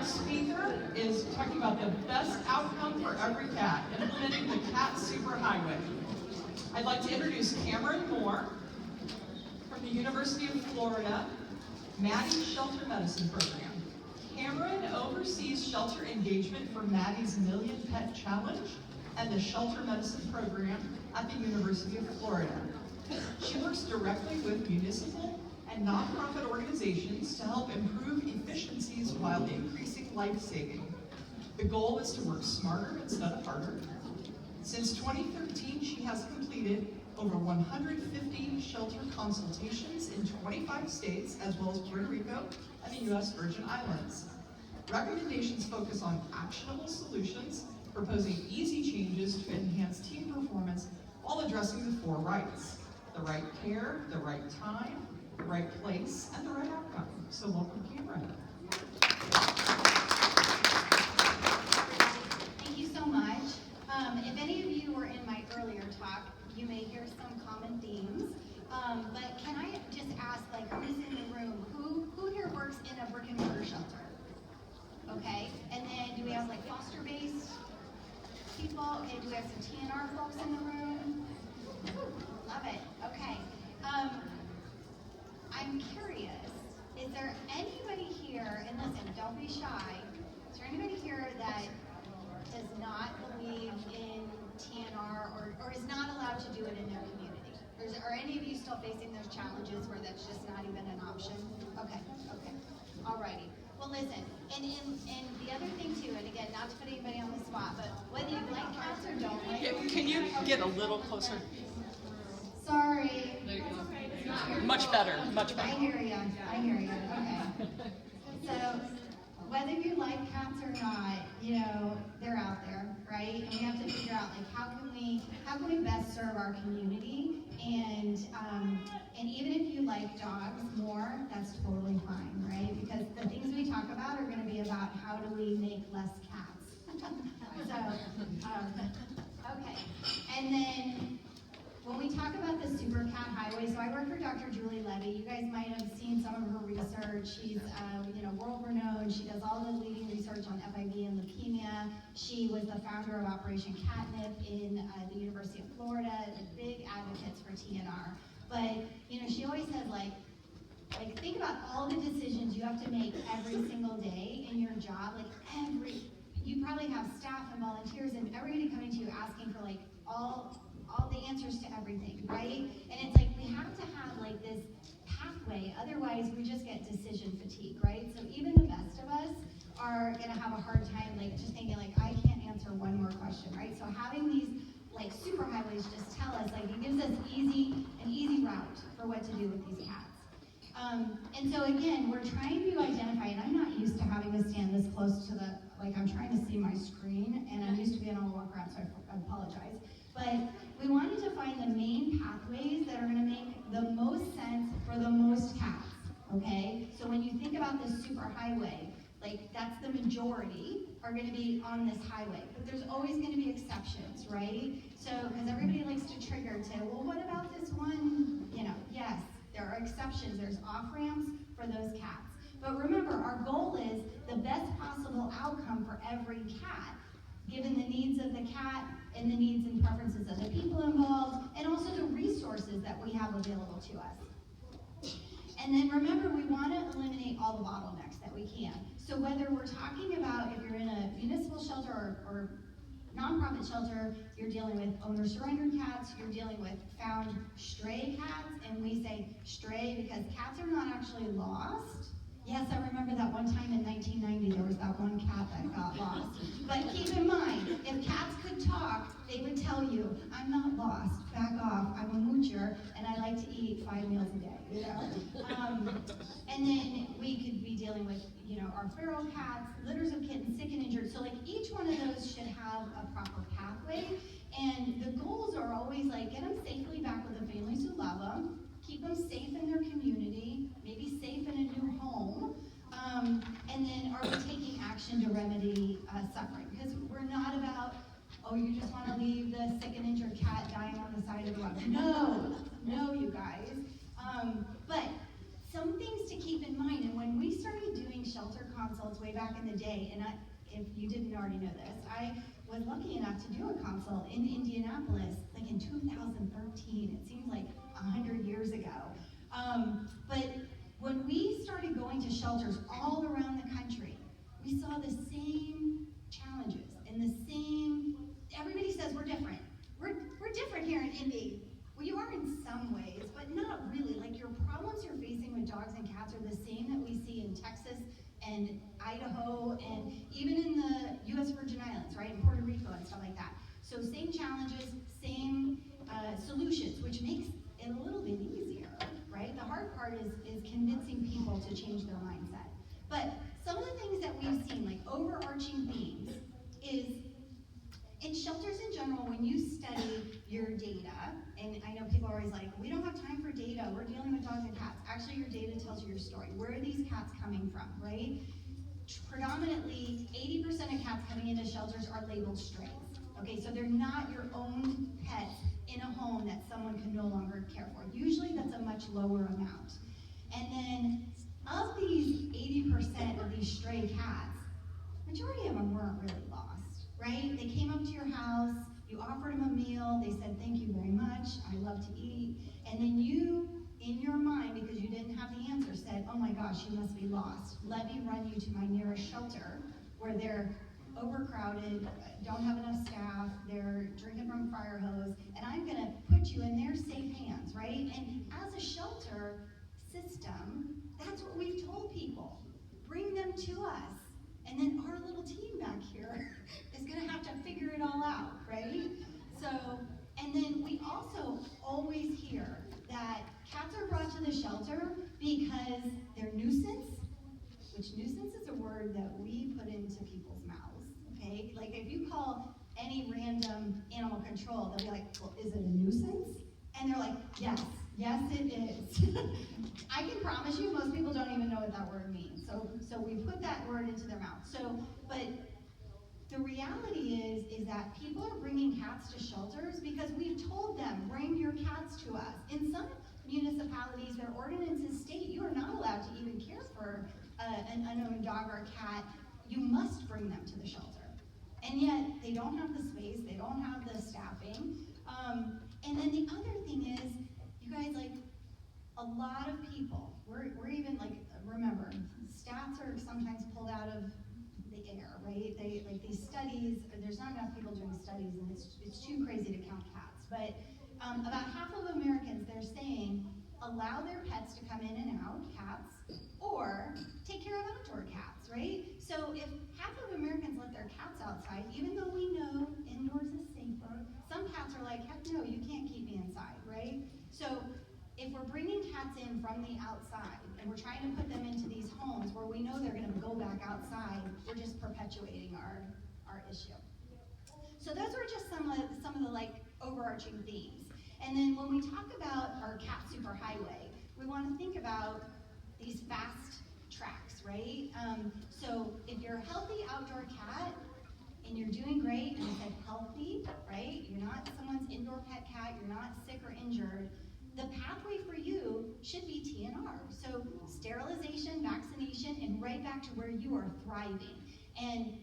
next speaker is talking about the best outcome for every cat, implementing the cat superhighway. I'd like to introduce Cameron Moore from the University of Florida, Maddie's Shelter Medicine Program. Cameron oversees shelter engagement for Maddie's Million Pet Challenge and the Shelter Medicine Program at the University of Florida. She works directly with municipal and nonprofit organizations to help improve efficiencies while increasing life-saving. The goal is to work smarter instead of harder. Since 2013, she has completed over 150 shelter consultations in 25 states, as well as Puerto Rico and the U.S. Virgin Islands. Recommendations focus on actionable solutions, proposing easy changes to enhance team performance while addressing the 4 rights: the right care, the right time, the right place, and the right outcome. So welcome, Cameron. Thank you so much. If any of you were in my earlier talk, you may hear some common themes. But can I just ask, like, who's in the room? Who here works in a brick and mortar shelter? Okay. And then do we have like foster-based people? Okay. Do we have some TNR folks in the room? Love it. Okay. I'm curious, is there anybody here, and listen, don't be shy, is there anybody here that does not believe in TNR or is not allowed to do it in their community? Are any of you still facing those challenges where that's just not even an option? Okay, alrighty. Well, listen, and the other thing too, and again, not to put anybody on the spot, but whether you like cats or don't like them. Can you get a little closer? Sorry. Much better, much better. I hear you, okay. So, whether you like cats or not, you know, they're out there, right? And we have to figure out, like, how can we best serve our community? And even if you like dogs more, that's totally fine, right? Because the things we talk about are gonna be about how do we make less cats. So, okay. And then, when we talk about the Super Cat Highway, so I work for Dr. Julie Levy. You guys might have seen some of her research. She's world renowned. She does all the leading research on FIV and leukemia. She was the founder of Operation Catnip in the University of Florida, and big advocates for TNR. But she always says like think about all the decisions you have to make every single day in your job. You probably have staff and volunteers and everybody coming to you asking for like all the answers to everything, right? And it's like we have to have like this pathway, otherwise we just get decision fatigue, right? So even the best of us are gonna have a hard time like just thinking like I can't answer one more question, right? So having these like superhighways just tell us, like, it gives us an easy route for what to do with these cats. And so again, we're trying to identify, and I'm not used to having to stand this close to I'm trying to see my screen, and I'm used to being able to walk around, so I apologize. But we wanted to find the main pathways that are gonna make the most sense for the most cats, okay? So when you think about this superhighway, like that's the majority are gonna be on this highway, but there's always gonna be exceptions, right? So, because everybody likes to trigger to, well, what about this one? Yes, there are exceptions, there's off-ramps for those cats. But remember, our goal is the best possible outcome for every cat, given the needs of the cat and the needs and preferences of the people involved, and also the resources that we have available to us. And then remember, we want to eliminate all the bottlenecks that we can. So whether we're talking about if you're in a municipal shelter or nonprofit shelter, you're dealing with owner-surrendered cats, you're dealing with found stray cats, and we say stray because cats are not actually lost. Yes, I remember that one time in 1990, there was that one cat that got lost. But keep in mind, if cats could talk, they would tell you, I'm not lost, back off, I'm a moocher, and I like to eat 5 meals a day, And then we could be dealing with, our feral cats, litters of kittens, sick and injured. So like each one of those should have a proper pathway. And the goals are always like, get them safely back with the families who love them, keep them safe in their community, maybe safe in a new home, and then are we taking action to remedy suffering? Because we're not about, oh, you just want to leave the sick and injured cat dying on the side of the road. No, you guys. But some things to keep in mind, and when we started doing shelter consults way back in the day, and if you didn't already know this, I was lucky enough to do a consult in Indianapolis, like in 2013. It seems like 100 years ago. But when we started going to shelters all around the country, we saw the same challenges and the same, everybody says we're different. We're different here in Indy. Well, you are in some ways, but not really. Like your problems you're facing with dogs and cats are the same that we see in Texas and Idaho and even in the U.S. Virgin Islands, right? In Puerto Rico and stuff like that. So same challenges, same solutions, which makes it a little bit easier, right? The hard part is convincing people to change their mindset. But some of the things that we've seen, like overarching themes, is in shelters in general, when you study your data, and I know people are always like, we don't have time for data, we're dealing with dogs and cats. Actually, your data tells you your story. Where are these cats coming from, right? Predominantly, 80% of cats coming into shelters are labeled strays. Okay, so they're not your own pets in a home that someone can no longer care for. Usually that's a much lower amount. And then of these 80% of these stray cats, majority of them weren't really lost, right? They came up to your house, you offered them a meal, they said, thank you very much, I love to eat. And then you, in your mind, because you didn't have the answer, said, oh my gosh, you must be lost. Let me run you to my nearest shelter where they're overcrowded, don't have enough staff, they're drinking from a fire hose, and I'm gonna put you in their safe hands, right? And as a shelter system, that's what we've told people. Bring them to us. And then our little team back here is gonna have to figure it all out, right? So, and then we also always hear that cats are brought to the shelter because they're nuisance, which nuisance is a word that we put into people's mouths, okay? Like if you call any random animal control, they'll be like, well, is it a nuisance? And they're like, yes, it is. I can promise you most people don't even know what that word means. So we put that word into their mouth. So, but the reality is that people are bringing cats to shelters because we've told them, bring your cats to us. In some municipalities, their ordinances state you are not allowed to even care for an unknown dog or a cat. You must bring them to the shelter. And yet, they don't have the space, they don't have the staffing. And then the other thing is, you guys, like, a lot of people, we're even like, remember, stats are sometimes pulled out of the air, right? They, like these studies, there's not enough people doing studies and it's too crazy to count cats. But about half of Americans, they're saying, allow their pets to come in and out, cats, or take care of outdoor cats, right? So if half of Americans let their cats outside, even though we know indoors is safer, some cats are like, heck no, you can't keep me inside, right? So if we're bringing cats in from the outside and we're trying to put them into these homes where we know they're gonna go back outside, we're just perpetuating our issue. So those are just some of the like overarching themes. And then when we talk about our cat superhighway, we wanna think about these fast tracks, right? So if you're a healthy outdoor cat and you're doing great, and I said healthy, right? You're not someone's indoor pet cat, you're not sick or injured, the pathway for you should be TNR. So sterilization, vaccination, and right back to where you are thriving. And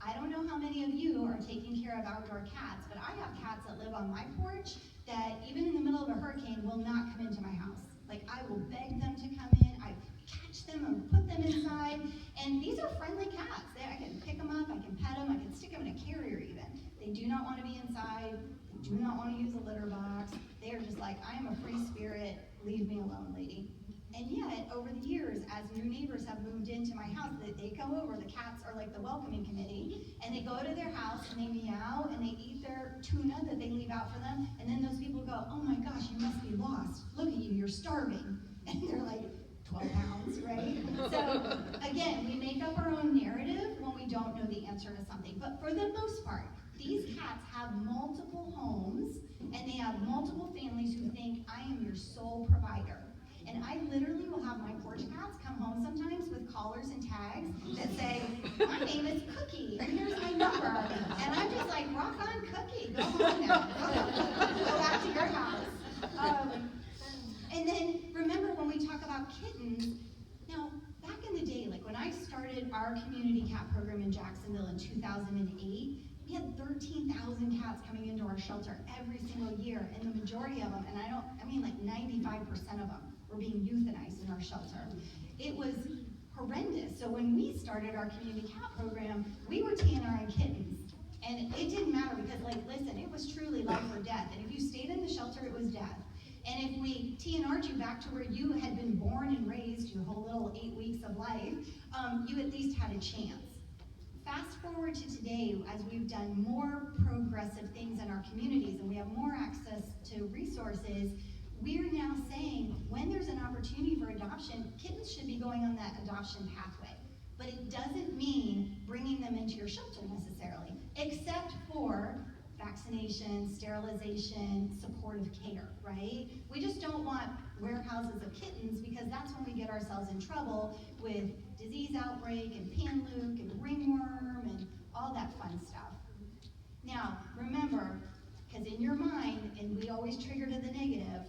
I don't know how many of you are taking care of outdoor cats, but I have cats that live on my porch that even in the middle of a hurricane will not come into my house. Like I will beg them to come in, I catch them and put them inside. And these are friendly cats. I can pick them up, I can pet them, I can stick them in a carrier even. They do not want to be inside. They do not want to use a litter box. They are just like, I am a free spirit, leave me alone, lady. And yet, over the years, as new neighbors have moved into my house, they come over, the cats are like the welcoming committee, and they go to their house and they meow and they eat their tuna that they leave out for them, and then those people go, oh my gosh, you must be lost. Look at you, you're starving. And they're like, 12 pounds, right? So again, we make up our own narrative when we don't know the answer to something. But for the most part, these cats have multiple homes and they have multiple families who think, I am your sole provider. And I literally will have my porch cats come home sometimes with collars and tags that say, my name is Cookie, and here's my number. And I'm just like, rock on, Cookie, go home now. Go back to your house. And then remember when we talk about kittens, now back in the day, like when I started started our community cat program in Jacksonville in 2008, we had 13,000 cats coming into our shelter every single year, and the majority of them, and I mean like 95% of them, were being euthanized in our shelter. It was horrendous. So when we started our community cat program, we were TNR and kittens. And it didn't matter because, like, listen, it was truly life or death. And if you stayed in the shelter, it was death. And if we TNR'd you back to where you had been born and raised your whole little 8 weeks of life, you at least had a chance. Fast forward to today, as we've done more progressive things in our communities and we have more access to resources, we're now saying when there's an opportunity for adoption, kittens should be going on that adoption pathway. But it doesn't mean bringing them into your shelter necessarily, except for vaccination, sterilization, supportive care, right? We just don't want warehouses of kittens because that's when we get ourselves in trouble with disease outbreak and pan-luke and ringworm and all that fun stuff. Now, remember, because in your mind, and we always trigger to the negative,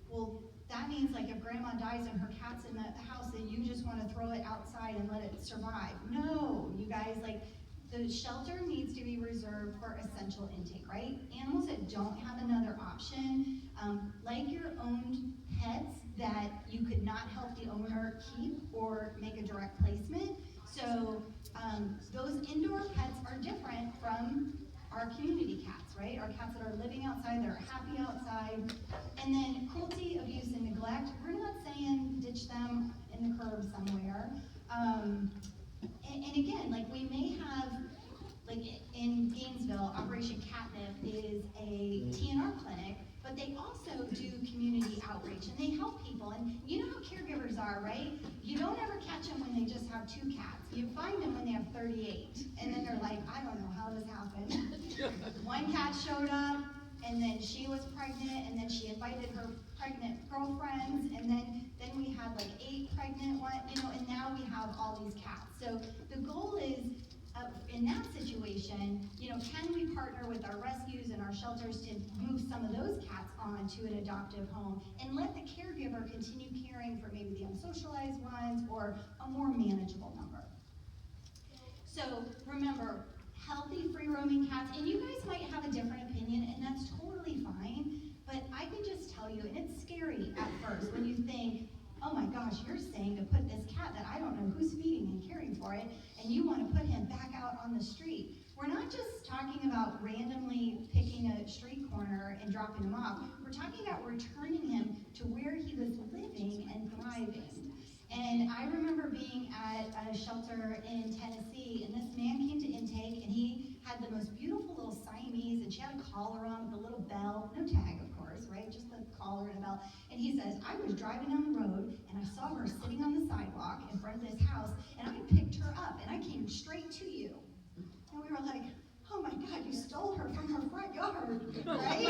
well, that means like if grandma dies and her cat's in the house, then you just want to throw it outside and let it survive. No, you guys, like the shelter needs to be reserved for essential intake, right? Animals that don't have another option, like your owned pets that you could not help the owner keep or make a direct placement. So those indoor pets are different from our community cats, right? Our cats that are living outside, that are happy outside. And then cruelty, abuse, and neglect. We're not saying ditch them in the curb somewhere. And again, like we may have, like in Gainesville, Operation Catnip is a TNR clinic, but they also do community outreach and they help people. And you know how caregivers are, right? You don't ever catch them when they just have 2 cats. You find them when they have 38. And then they're like, I don't know how this happened. One cat showed up, and then she was pregnant, and then she invited her pregnant girlfriends, and then we had like 8 pregnant ones, you know, and now we have all these cats. So the goal is, in that situation, you know, can we partner with our rescues and our shelters to move some of those cats on to an adoptive home and let the caregiver continue caring for maybe the unsocialized ones or a more manageable number. So remember, healthy free roaming cats, and you guys might have a different opinion, and that's totally fine, but I can just tell you, and it's scary at first when you think, oh my gosh, you're saying to put this cat that I don't know who's feeding and caring for it, and you want to put him back out on the street. We're not just talking about randomly picking a street corner and dropping him off. We're talking about returning him to where he was living and thriving. And I remember being at a shelter in Tennessee, and this man came to intake, and he had the most beautiful little Siamese, and she had a collar on with a little bell, no tag, of course, right? Just the collar and a bell. And he says, I was driving down the road, and I saw her sitting on the sidewalk in front of this house, and I picked her up, and I came straight to you. And we were like, oh my God, you stole her from her front yard, right?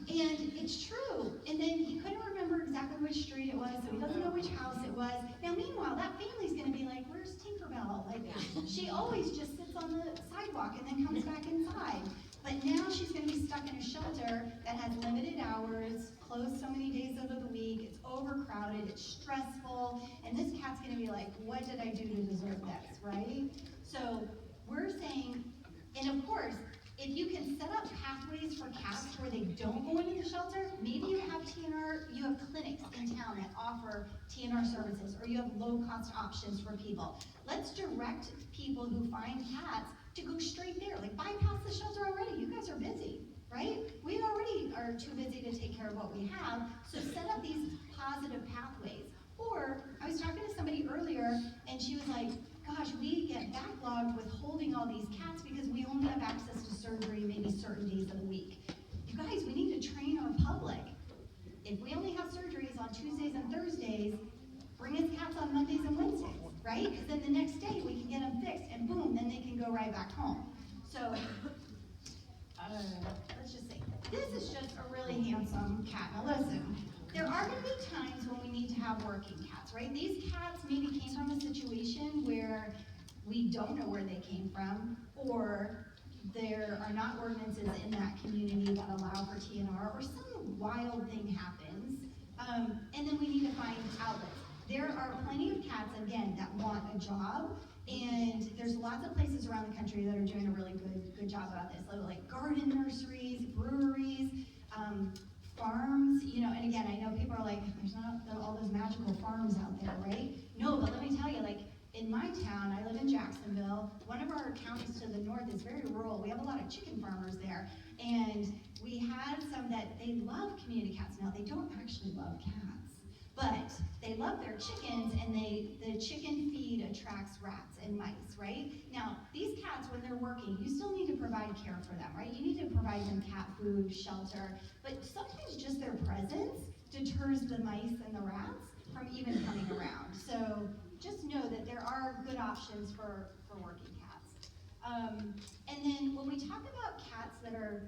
And it's true. And then he couldn't remember exactly which street it was, so he doesn't know which house it was. Now, meanwhile, that family's gonna be like, where's Tinkerbell? Like, she always just sits on the sidewalk and then comes back inside. But now she's gonna be stuck in a shelter that has limited hours, closed so many days out of the week, it's overcrowded, it's stressful, and this cat's gonna be like, what did I do to deserve this, right? So we're saying, and of course, if you can set up pathways for cats where they don't go into the shelter, maybe you have TNR, you have clinics in town that offer TNR services, or you have low-cost options for people. Let's direct people who find cats to go straight there, like bypass the shelter already. You guys are busy, right? We already are too busy to take care of what we have, so set up these positive pathways. Or, I was talking to somebody earlier, and she was like, gosh, we get backlogged with holding all these cats because we only have access to surgery maybe certain days of the week. You guys, we need to train our public. If we only have surgeries on Tuesdays and Thursdays, bring us cats on Mondays and Wednesdays, right? Because then the next day we can get them fixed, and boom, then they can go right back home. So, let's just say, this is just a really handsome cat. Now listen, there are going to be times when we need to have working cats, right? These cats maybe came from a situation where we don't know where they came from, or there are not ordinances in that community that allow for TNR, or some wild thing happens, and then we need to find outlets. there are plenty of cats, again, that want a job, and there's lots of places around the country that are doing a really good job about this, like garden nurseries, breweries, farms, and again, I know people are like, there's not all those magical farms out there, right? No, but let me tell you, like, in my town, I live in Jacksonville, one of our counties to the north is very rural. We have a lot of chicken farmers there, and we had some that they love community cats. Now, they don't actually love cats, but they love their chickens, and the chicken feed attracts rats and mice, right? Now, these cats, when they're working, you still need to provide care for them, right? You need to provide them cat food, shelter, but sometimes just their presence deters the mice and the rats from even coming around. So just know that there are good options for working cats. And then when we talk about cats that are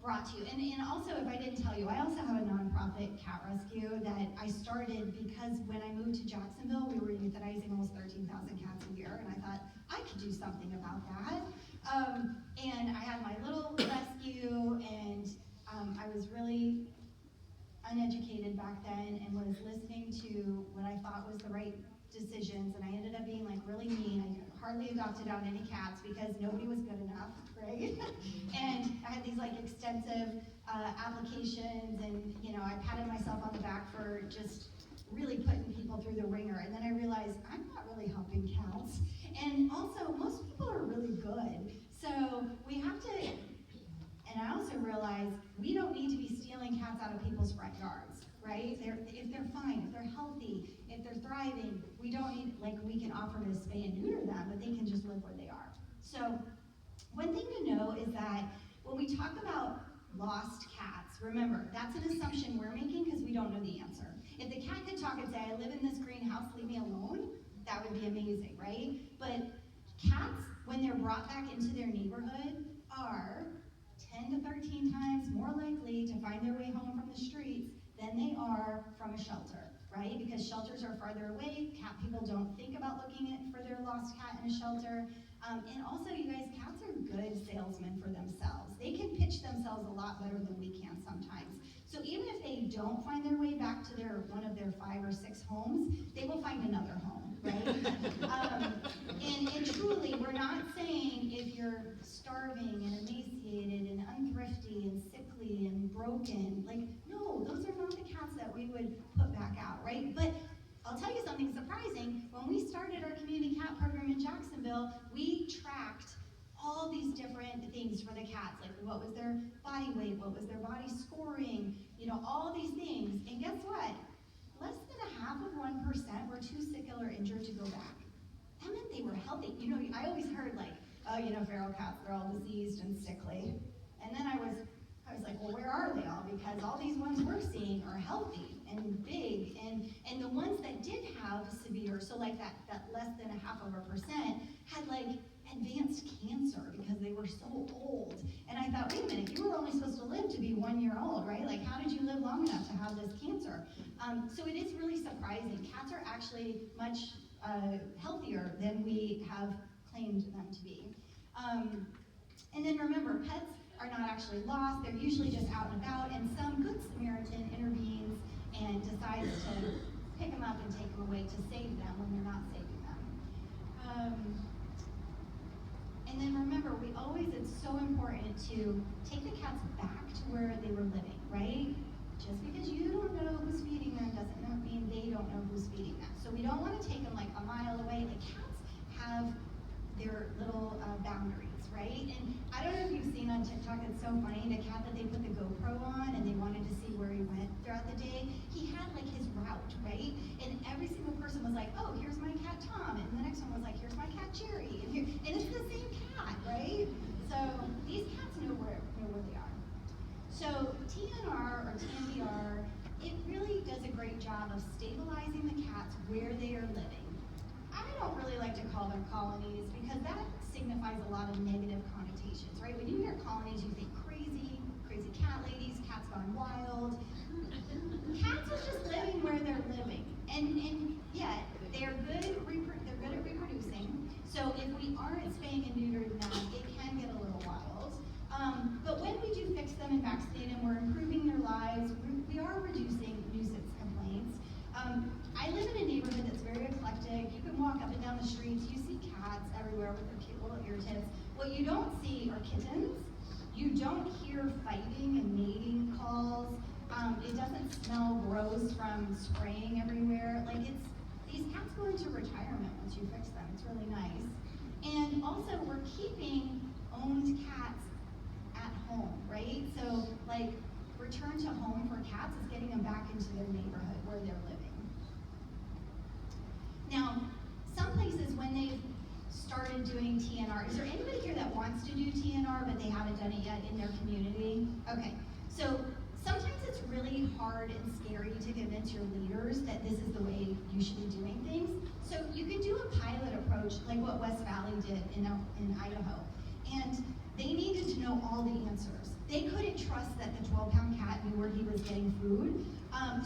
brought to you, and also, if I didn't tell you, I also have a nonprofit cat rescue that I started because when I moved to Jacksonville, we were euthanizing almost 13,000 cats a year, and I thought I could do something about that. And I had my little rescue, and I was really uneducated back then and was listening to what I thought was the right decisions, and I ended up being like really mean. I hardly adopted out any cats because nobody was good enough, right? And I had these like extensive applications, and I patted myself on the back for just really putting people through the ringer. And then I realized I'm not really helping cats, and also most people are really good. So we have to. And I also realized we don't need to be stealing cats out of people's front yards, right? If they're fine, if they're healthy, if they're thriving, we don't need, we can offer to spay and neuter them, but they can just live where they are. So one thing to know is that when we talk about lost cats, remember, that's an assumption we're making because we don't know the answer. If the cat could talk and say, I live in this greenhouse, leave me alone, that would be amazing, right? But cats, when they're brought back into their neighborhood, are 10 to 13 times more likely to find their way home from the streets than they are from a shelter, right? Because shelters are farther away. Cat people don't think about looking for their lost cat in a shelter. And also, you guys, cats are good salesmen for themselves. They can pitch themselves a lot better than we can sometimes. So even if they don't find their way back to one of their 5 or 6 homes, they will find another home, right? And truly, we're not saying if you're starving and emaciated and unthrifty and sickly and broken, no, those are not the cats that we would put back out, right? But I'll tell you something surprising. When we started our community cat program in Jacksonville, we tracked all these different things for the cats, like what was their body weight, what was their body scoring, all these things. And guess what? Less than 0.5% were too sick or injured to go back. That meant they were healthy. I always heard feral cats, they're all diseased and sickly. And then I was like, well, where are they all? Because all these ones we're seeing are healthy and big, and the ones that did have severe, so like that less than 0.5% had advanced cancer because they were so old. And I thought, wait a minute, you were only supposed to live to be 1 year old, right? How did you live long enough to have this cancer? So it is really surprising. Cats are actually much healthier than we have claimed them to be. And then remember, pets are not actually lost. They're usually just out and about, and some good Samaritan intervenes and decides to pick them up and take them away to save them when they're not saving them. And then remember, it's so important to take the cats back to where they were living, right? Just because you don't know who's feeding them doesn't mean they don't know who's feeding them. So we don't want to take them a mile away. The cats have their little boundaries, right? And I don't know if you've seen on TikTok, it's so funny, the cat that they put the GoPro on and they wanted to see where he went throughout the day, he had his route, right? And every single person was like, oh, here's my cat Tom, and the next one was like, here's my cat Jerry, and it's the same cat, right? So these cats know where they are. So TNR or TNVR, it really does a great job of stabilizing the cats where they are living. I don't really like to call them colonies because that signifies a lot of negative connotations, right? When you hear colonies, you think crazy cat ladies, cats gone wild. Cats are just living where they're living, and yet they're good at reproducing. So if we aren't spaying and neutering them, it can get a little wild. But when we do fix them and vaccinate them, we're improving their lives. We are reducing nuisance complaints. I live in a neighborhood the streets, you see cats everywhere with their cute little ear tips. What you don't see are kittens. You don't hear fighting and mating calls. It doesn't smell gross from spraying everywhere. Like these cats go into retirement once you fix them. It's really nice. And also we're keeping owned cats at home, right? So like return to home for cats is getting them back into their neighborhood where they're living. Now, some places when they've started doing TNR, is there anybody here that wants to do TNR but they haven't done it yet in their community? Okay, so sometimes it's really hard and scary to convince your leaders that this is the way you should be doing things. So you can do a pilot approach like what West Valley did in Idaho. And they needed to know all the answers. They couldn't trust that the 12-pound cat knew where he was getting food.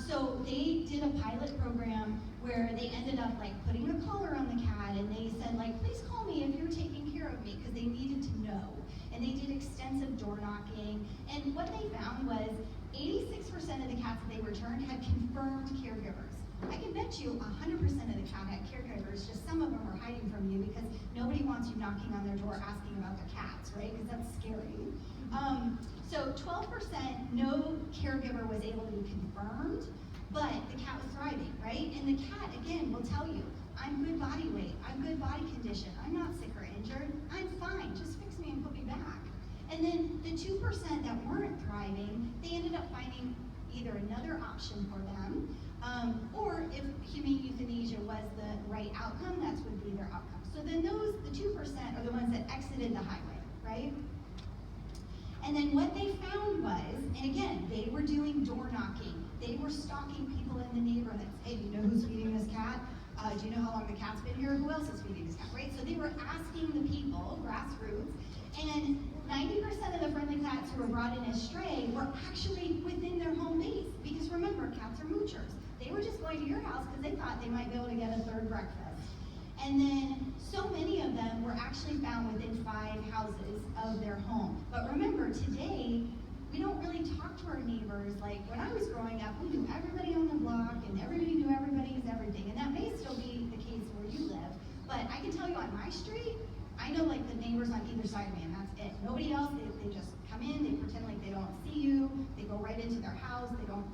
So they did a pilot program where they ended up like putting a collar on the cat and they said like, please call me if you're taking care of me, because they needed to know. And they did extensive door knocking. And what they found was 86% of the cats that they returned had confirmed caregivers. I can bet you 100% of the cat had caregivers, just some of them are hiding from you because nobody wants you knocking on their door asking about their cats, right? Because that's scary. So 12% no caregiver was able to be confirmed, but the cat was thriving, right? And the cat, again, will tell you, I'm good body weight, I'm good body condition, I'm not sick or injured, I'm fine, just fix me and put me back. And then the 2% that weren't thriving, they ended up finding either another option for them, or if humane euthanasia was the right outcome, that would be their outcome. So then the 2% are the ones that exited the highway, right? And then what they found was, and again, they were doing door knocking. They were stalking people in the neighborhoods. Hey, do you know who's feeding this cat? Do you know how long the cat's been here? Who else is feeding this cat, right? So they were asking the people, grassroots, and 90% of the friendly cats who were brought in as stray were actually within their home base. Because remember, cats are moochers. They were just going to your house because they thought they might be able to get a third breakfast. And then so many of them were actually found within 5 houses of their home. But remember, today, we don't really talk to our neighbors. Like when I was growing up, we knew everybody on the block and everybody knew everybody's everything. And that may still be the case where you live. But I can tell you on my street, I know like the neighbors on either side of me, and that's it. Nobody else, they just come in, they pretend like they don't see you, they go right into their house, we don't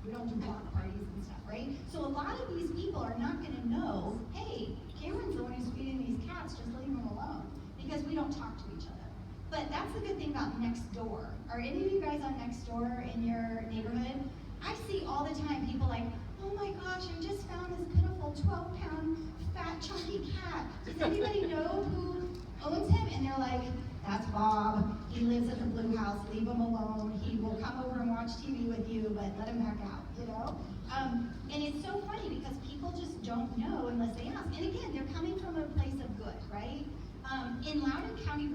do block parties and stuff, right? So a lot of these people are not gonna know, hey, Cameron's the one who's feeding these cats, just leave them alone, because we don't talk to each other. But that's the good thing about next door. Are any of you guys on next door in your neighborhood? I see all the time people like, oh my gosh, I just found this pitiful 12-pound fat chunky cat. Does anybody know who owns him? And they're like, that's Bob. He lives at the blue house. Leave him alone. He will come over and watch TV with you, but let him back out, you know? And it's so funny because people just don't know unless they ask. And again, they're coming from a place of good, right? In Loudoun County,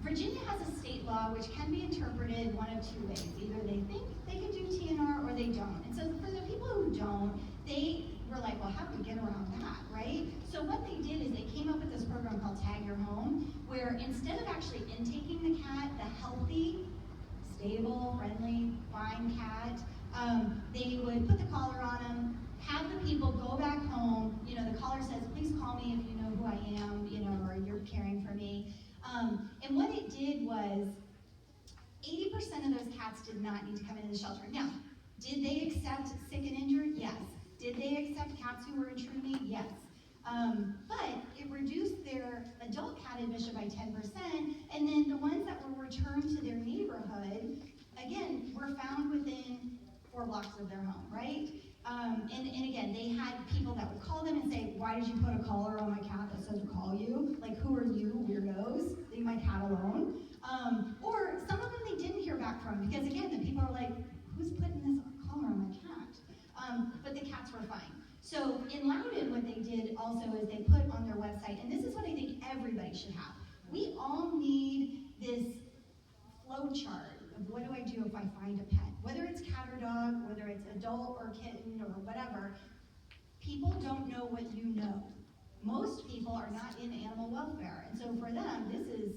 Virginia has a state law which can be interpreted one of 2 ways. Either they think they can do TNR or they don't. And so for the people who don't, they were like, well, how do we get around that, right? So what they did is they came up with this program called Tag Your Home, where instead of actually intaking the cat, the healthy, stable, friendly, fine cat, they would put the collar on him, have the people go back home. You know, the collar says, please call me if you know who I am, you know, or you're caring for me. And what it did was 80% of those cats did not need to come into the shelter. Now, did they accept sick and injured? Yes. Did they accept cats who were in true need? Yes. But it reduced their adult cat admission by 10%, and then the ones that were returned to their neighborhood, again, were found within 4 blocks of their home, right? And again, they had people that would call them and say, why did you put a collar on my cat that says call you? Like, who are you, weirdos? Leave my cat alone. Or some of them they didn't hear back from, because again, the people are like, who's putting this collar on my cat? But the cats were fine. So in Loudoun, what they did also is they put on their website, and this is what I think everybody should have. We all need this flow chart of what do I do if I find a pet? Whether it's cat or dog, whether it's adult or kitten or whatever, people don't know what you know. Most people are not in animal welfare, and so for them, this is,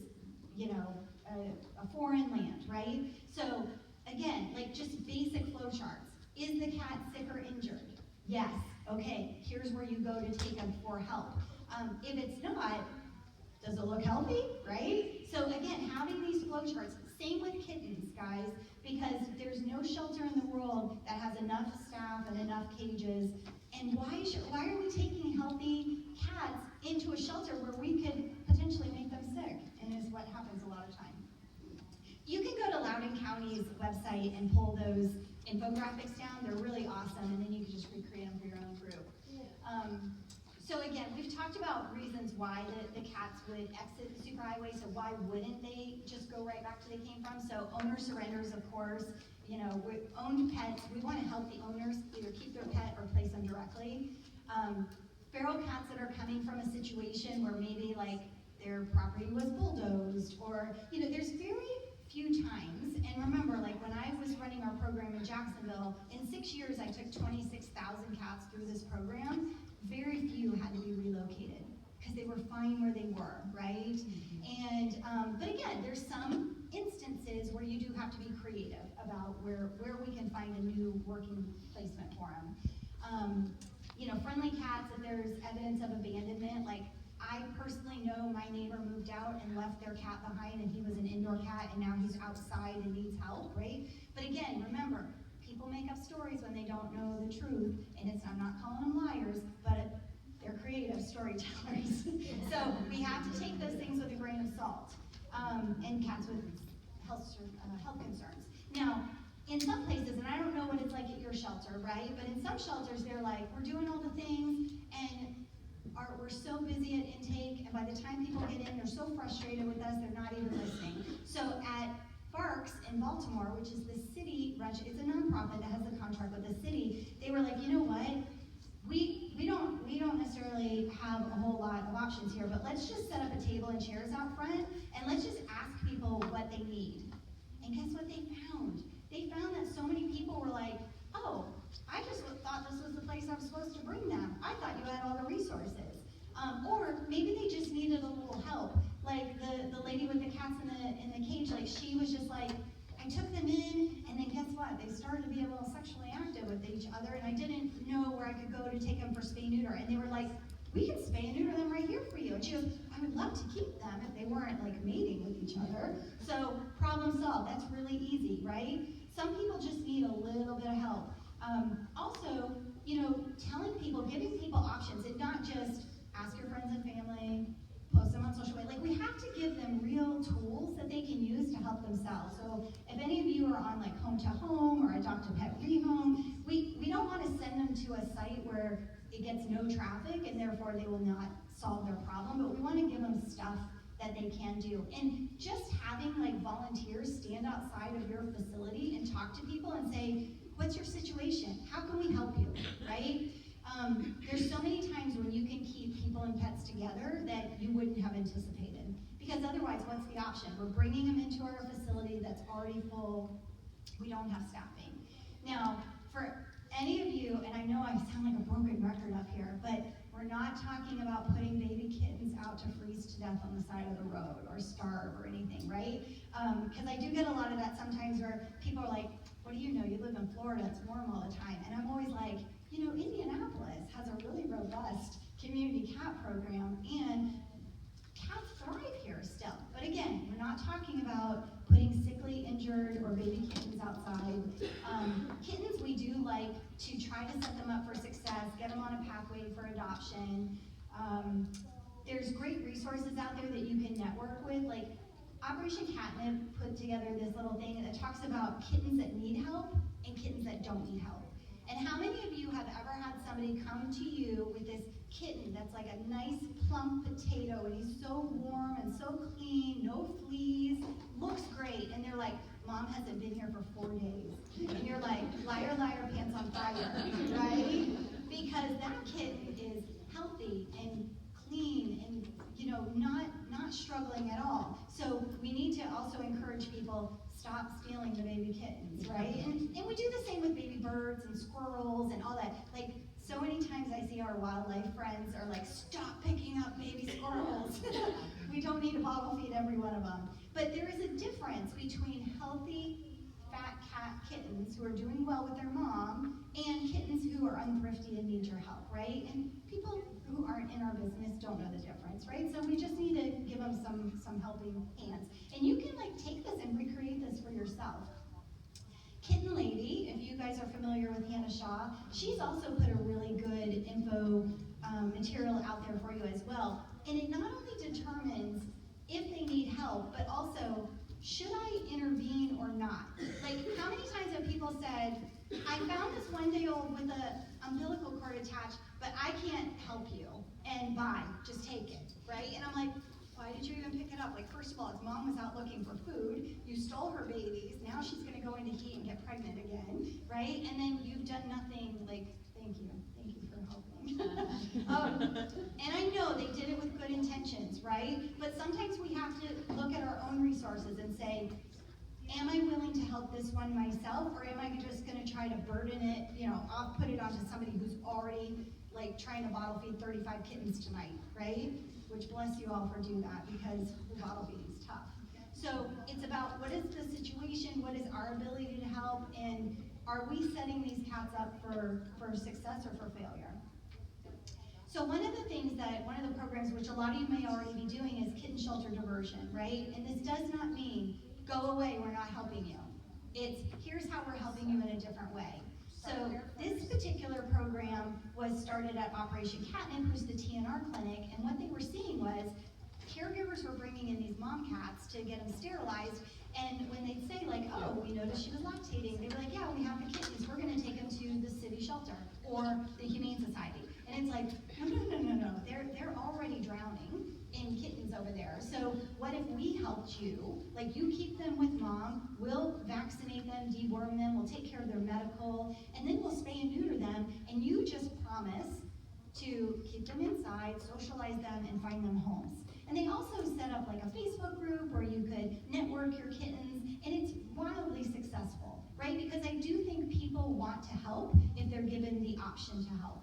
you know, a foreign land, right? So again, like just basic flow charts. Is the cat sick or injured? Yes. Okay, here's where you go to take them for help. If it's not, does it look healthy, right? So again, having these flowcharts, same with kittens, guys, because there's no shelter in the world that has enough staff and enough cages. And why are we taking healthy cats into a shelter where we could potentially make them sick? And is what happens a lot of time. You can go to Loudoun County's website and pull those infographics down. They're really awesome, and then you can just recreate them for your own group. So again, we've talked about reasons why the cats would exit the superhighway, so why wouldn't they just go right back to they came from? So owner surrenders, of course. You know, owned pets, we want to help the owners either keep their pet or place them directly. Feral cats that are coming from a situation where maybe like their property was bulldozed, or, you know, there's very few times, and remember, like when I was running our program in Jacksonville, in 6 years I took 26,000 cats through this program. Very few had to be relocated because they were fine where they were, right? And but again, there's some instances where you do have to be creative about where we can find a new working placement for them. You know, friendly cats, if there's evidence of abandonment, like I personally know my neighbor moved out and left their cat behind, and he was an indoor cat, and now he's outside and needs help, right? But again, remember, people make up stories when they don't know the truth, and I'm not calling them liars, but they're creative storytellers. So we have to take those things with a grain of salt, and cats with health concerns. Now, in some places, and I don't know what it's like at your shelter, right? But in some shelters, they're like, we're doing all the things, and we're so busy at intake, and by the time people get in, they're so frustrated with us, they're not even listening. So at Barks in Baltimore, which is the city, it's a nonprofit that has a contract with the city, they were like, you know what? We don't necessarily have a whole lot of options here, but let's just set up a table and chairs out front, and let's just ask people what they need. And guess what they found? They found that so many people were like, oh, I just thought this was the place I was supposed to bring them. I thought you had all the resources. Or maybe they just needed a little help. Like the lady with the cats in the cage, like she was just like, I took them in, and then guess what? They started to be a little sexually active with each other, and I didn't know where I could go to take them for spay-neuter. And they were like, we can spay and neuter them right here for you. And she goes, I would love to keep them if they weren't like mating with each other. So problem solved. That's really easy, right? Some people just need a little bit of help. Also, you know, telling people, giving people options, and not just ask your friends and family, post them on social media. Like, we have to give them real tools that they can use to help themselves. So if any of you are on like Home to Home or Adopt a Pet Rehome, we don't want to send them to a site where it gets no traffic and therefore they will not solve their problem, but we want to give them stuff that they can do. And just having like volunteers stand outside of your facility and talk to people and say, what's your situation? How can we help you, right? There's so many times when you can keep people and pets together that you wouldn't have anticipated. Because otherwise, what's the option? We're bringing them into our facility that's already full. We don't have staffing. Now, for any of you, and I know I sound like a broken record up here, but we're not talking about putting baby kittens out to freeze to death on the side of the road or starve or anything, right? Because I do get a lot of that sometimes where people are like, what do you know? You live in Florida, it's warm all the time. And I'm always like, you know, Indianapolis has a really robust community cat program, and cats thrive here still. But again, we're not talking about putting sickly, injured, or baby kittens outside. Kittens, we do like to try to set them up for success, get them on a pathway for adoption. There's great resources out there that you can network with. Like Operation Catnip put together this little thing that talks about kittens that need help and kittens that don't need help. And how many of you have ever had somebody come to you with this kitten that's like a nice plump potato, and he's so warm and so clean, no fleas, looks great, and they're like, Mom hasn't been here for 4 days. And you're like, liar, liar, pants on fire, right? Because that kitten is healthy and clean and, you know, not struggling at all. So we need to also encourage people, stop stealing the baby kittens, right? And we do the same with baby birds and squirrels and all that. Like, so many times I see our wildlife friends are like, stop picking up baby squirrels. We don't need to bottle feed every one of them. But there is a difference between healthy fat cat kittens who are doing well with their mom and kittens who are unthrifty and need your help, right? And people who aren't in our business don't know the difference, right? So we just need to give them some helping hands. And you can like take this and recreate this for yourself. Kitten Lady, if you guys are familiar with Hannah Shaw, she's also put a really good info material out there for you as well. And it not only determines if they need help, but also, should I intervene or not? Like, how many times have people said, I found this 1-day-old with an umbilical cord attached, but I can't help you, and bye, just take it, right? And I'm like, why did you even pick it up? Like, first of all, his mom was out looking for food, you stole her babies, now she's gonna go into heat and get pregnant again, right? And then you've done nothing, like, thank you for helping. And I know they did it with good intentions, right? But sometimes we have to look at our own resources and say, am I willing to help this one myself, or am I just gonna try to burden it, I'll put it onto somebody who's already like trying to bottle feed 35 kittens tonight, right? Which bless you all for doing that, because the bottle feeding is tough. So it's about what is the situation, what is our ability to help, and are we setting these cats up for success or for failure? So one of the programs which a lot of you may already be doing is kitten shelter diversion, right? And this does not mean, go away, we're not helping you. It's, here's how we're helping you in a different way. So this particular program was started at Operation Catnip, who's the TNR clinic, and what they were seeing was caregivers were bringing in these mom cats to get them sterilized, and when they'd say like, oh, we noticed she was lactating, they were like, yeah, we have the kittens, we're gonna take them to the city shelter or the Humane Society. And it's like, no, they're already drowning in kittens over there. So what if we helped you, like you keep them with mom, we'll vaccinate them, deworm them, we'll take care of their medical, and then we'll spay and neuter them, and you just promise to keep them inside, socialize them, and find them homes. And they also set up like a Facebook group where you could network your kittens, and it's wildly successful, right? Because I do think people want to help if they're given the option to help.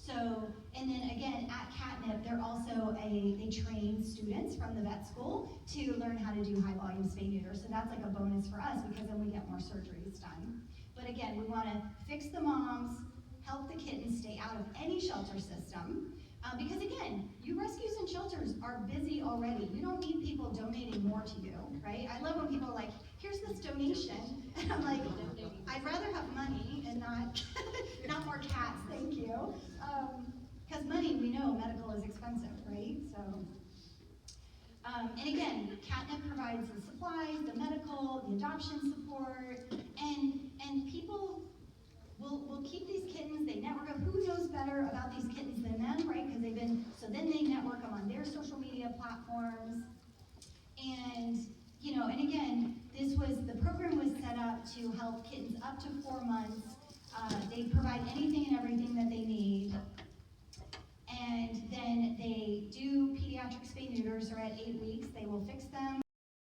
So, and then again, at Catnip, they train students from the vet school to learn how to do high volume spay neuter. So that's like a bonus for us, because then we get more surgeries done. But again, we want to fix the moms, help the kittens stay out of any shelter system. Because again, you rescues and shelters are busy already. You don't need people donating more to you, right? I love when people are like, here's this donation. And I'm like, I'd rather have money and not more cats, thank you. Because money, we know medical is expensive, right? So, and again, Catnip provides the supplies, the medical, the adoption support, and people will keep these kittens. They network them. Who knows better about these kittens than them, right? Because so then they network them on their social media platforms. And, and again, the program was set up to help kittens up to 4 months. They provide anything and everything that they